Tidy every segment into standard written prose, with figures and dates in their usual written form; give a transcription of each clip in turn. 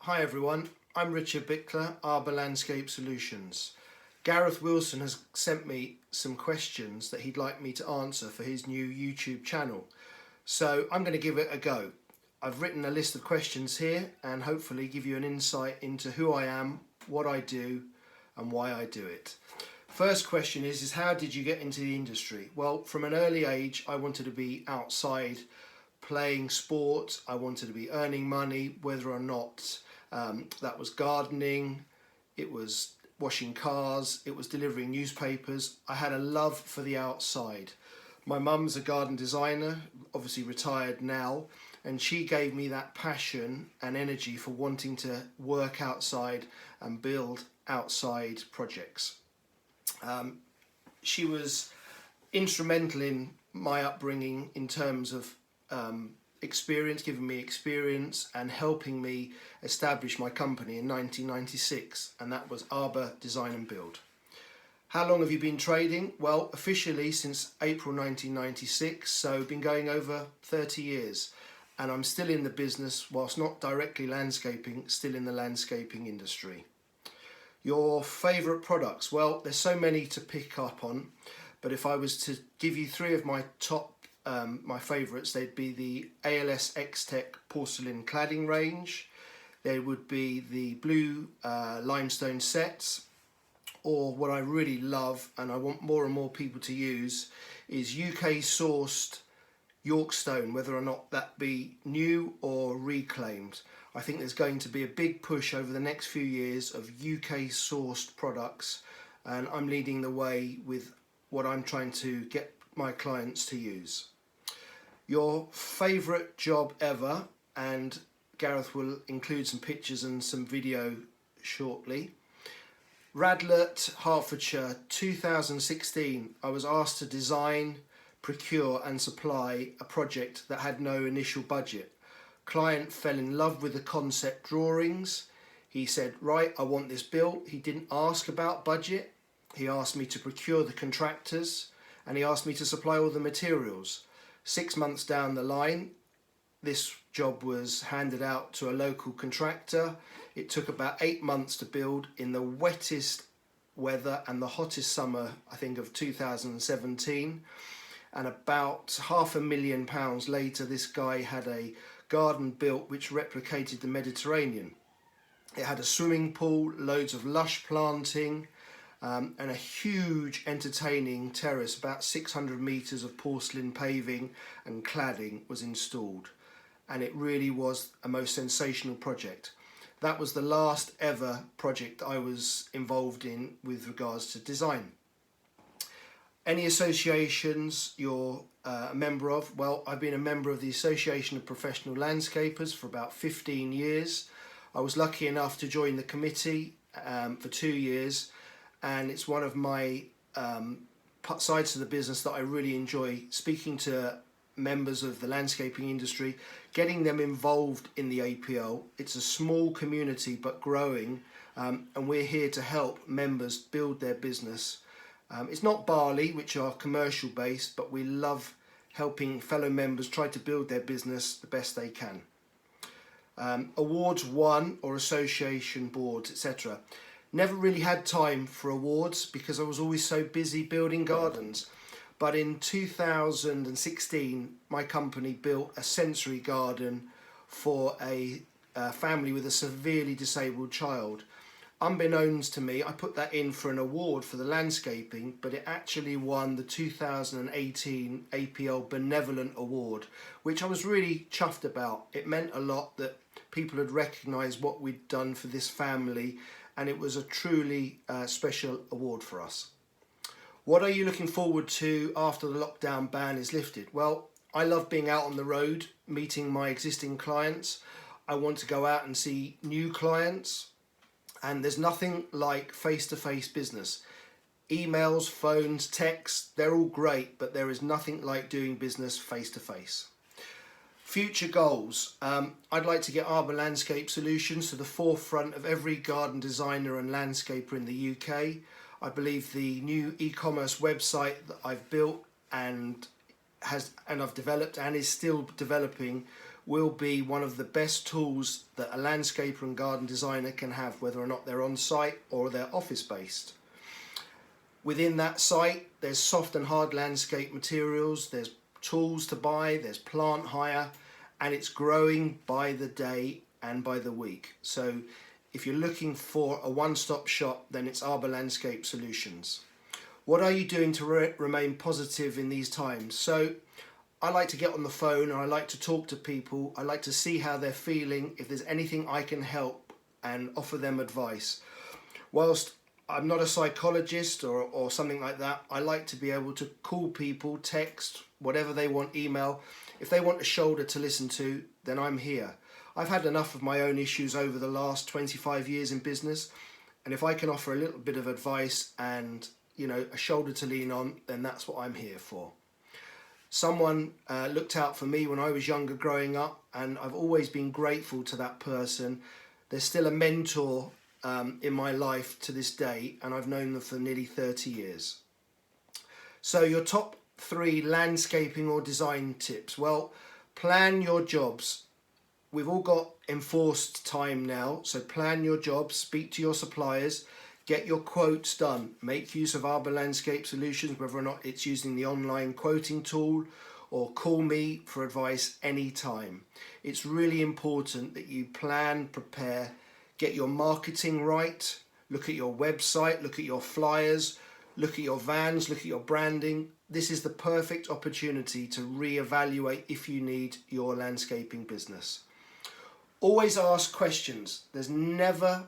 Hi everyone, I'm Richard Bickler, Arbour Landscape Solutions. Gareth Wilson has sent me some questions that he'd like me to answer for his new YouTube channel. So I'm going to give it a go. I've written a list of questions here and hopefully give you an insight into who I am, what I do and why I do it. First question is how did you get into the industry? Well, from an early age I wanted to be outside playing sport, I wanted to be earning money, whether or not that was gardening, it was washing cars, it was delivering newspapers. I had a love for the outside. My mum's a garden designer, obviously retired now, and she gave me that passion and energy for wanting to work outside and build outside projects. She was instrumental in my upbringing in terms of giving me experience and helping me establish my company in 1996, and that was Arbour Design and Build. How long have you been trading? Well, officially since April 1996, so been going over 30 years, and I'm still in the business, whilst not directly landscaping, still in the landscaping industry. Your favourite products? Well, there's so many to pick up on, but if I was to give you three of my top my favourites, they'd be the ALS X-Tech porcelain cladding range, there would be the blue limestone sets, or what I really love and I want more and more people to use is UK sourced York stone, whether or not that be new or reclaimed. I think there's going to be a big push over the next few years of UK sourced products, and I'm leading the way with what I'm trying to get my clients to use. Your favourite job ever, and Gareth will include some pictures and some video shortly. Radlett, Hertfordshire, 2016. I was asked to design, procure and supply a project that had no initial budget. Client fell in love with the concept drawings. He said, right, I want this built. He didn't ask about budget. He asked me to procure the contractors and he asked me to supply all the materials. 6 months down the line, this job was handed out to a local contractor. It took about 8 months to build in the wettest weather and the hottest summer, I think, of 2017. And about £500,000 later, this guy had a garden built which replicated the Mediterranean. It had a swimming pool, loads of lush planting, and a huge entertaining terrace. About 600 metres of porcelain paving and cladding was installed, and it really was a most sensational project. That was the last ever project I was involved in with regards to design. Any associations you're a member of? Well, I've been a member of the Association of Professional Landscapers for about 15 years. I was lucky enough to join the committee for 2 years, and it's one of my sides of the business that I really enjoy, speaking to members of the landscaping industry, getting them involved in the APL. It's a small community but growing, and we're here to help members build their business. It's not barley, which are commercial based, but we love helping fellow members try to build their business the best they can. Awards won or association boards, etc. Never really had time for awards because I was always so busy building gardens. But in 2016, my company built a sensory garden for a family with a severely disabled child. Unbeknownst to me, I put that in for an award for the landscaping, but it actually won the 2018 APL Benevolent Award, which I was really chuffed about. It meant a lot that people had recognised what we'd done for this family, and it was a truly special award for us. What are you looking forward to after the lockdown ban is lifted? Well, I love being out on the road, meeting my existing clients. I want to go out and see new clients, and there's nothing like face-to-face business. Emails, phones, texts, they're all great, but there is nothing like doing business face-to-face. Future goals. I'd like to get Arbour Landscape Solutions to the forefront of every garden designer and landscaper in the UK. I believe the new e-commerce website that I've built and I've developed and is still developing will be one of the best tools that a landscaper and garden designer can have, whether or not they're on site or they're office based. Within that site, there's soft and hard landscape materials, there's tools to buy, there's plant hire, and it's growing by the day and by the week. So if you're looking for a one-stop shop, then it's Arbour Landscape Solutions. What are you doing to remain positive in these times? So I like to get on the phone, and I like to talk to people. I like to see how they're feeling, if there's anything I can help and offer them advice. Whilst I'm not a psychologist or something like that, I like to be able to call people, text, whatever they want, email. If they want a shoulder to listen to, then I'm here. I've had enough of my own issues over the last 25 years in business, and if I can offer a little bit of advice and, you know, a shoulder to lean on, then that's what I'm here for. Someone looked out for me when I was younger growing up, and I've always been grateful to that person. There's still a mentor in my life to this day, and I've known them for nearly 30 years. So your top 3 landscaping or design tips. Well, plan your jobs. We've all got enforced time now, so plan your jobs, speak to your suppliers, get your quotes done. Make use of Arbour Landscape Solutions, whether or not it's using the online quoting tool, or call me for advice anytime. It's really important that you plan, prepare, get your marketing right, look at your website, look at your flyers, look at your vans, look at your branding. This is the perfect opportunity to reevaluate if you need your landscaping business. Always ask questions. There's never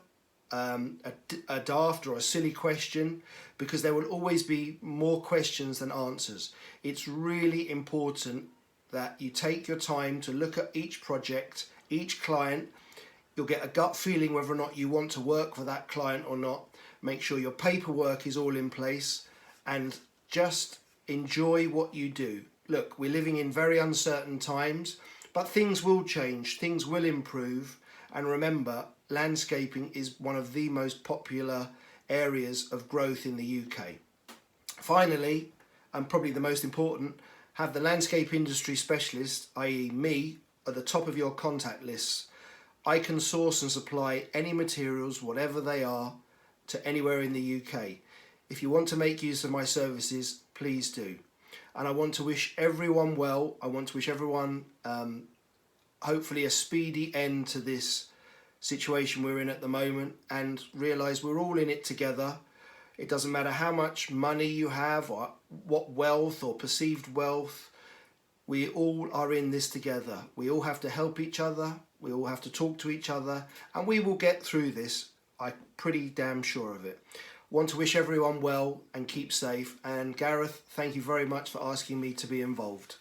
a daft or a silly question, because there will always be more questions than answers. It's really important that you take your time to look at each project, each client. You'll get a gut feeling whether or not you want to work for that client or not. Make sure your paperwork is all in place, and just enjoy what you do. Look, we're living in very uncertain times, but things will change, things will improve, and remember, landscaping is one of the most popular areas of growth in the UK. Finally, and probably the most important, have the landscape industry specialist, i.e. me, at the top of your contact lists. I can source and supply any materials, whatever they are, to anywhere in the UK. If you want to make use of my services, please do. And I want to wish everyone well. I want to wish everyone hopefully a speedy end to this situation we're in at the moment, and realise we're all in it together. It doesn't matter how much money you have or what wealth or perceived wealth, we all are in this together. We all have to help each other, we all have to talk to each other, and we will get through this. I'm pretty damn sure of it. Want to wish everyone well and keep safe. And Gareth, thank you very much for asking me to be involved.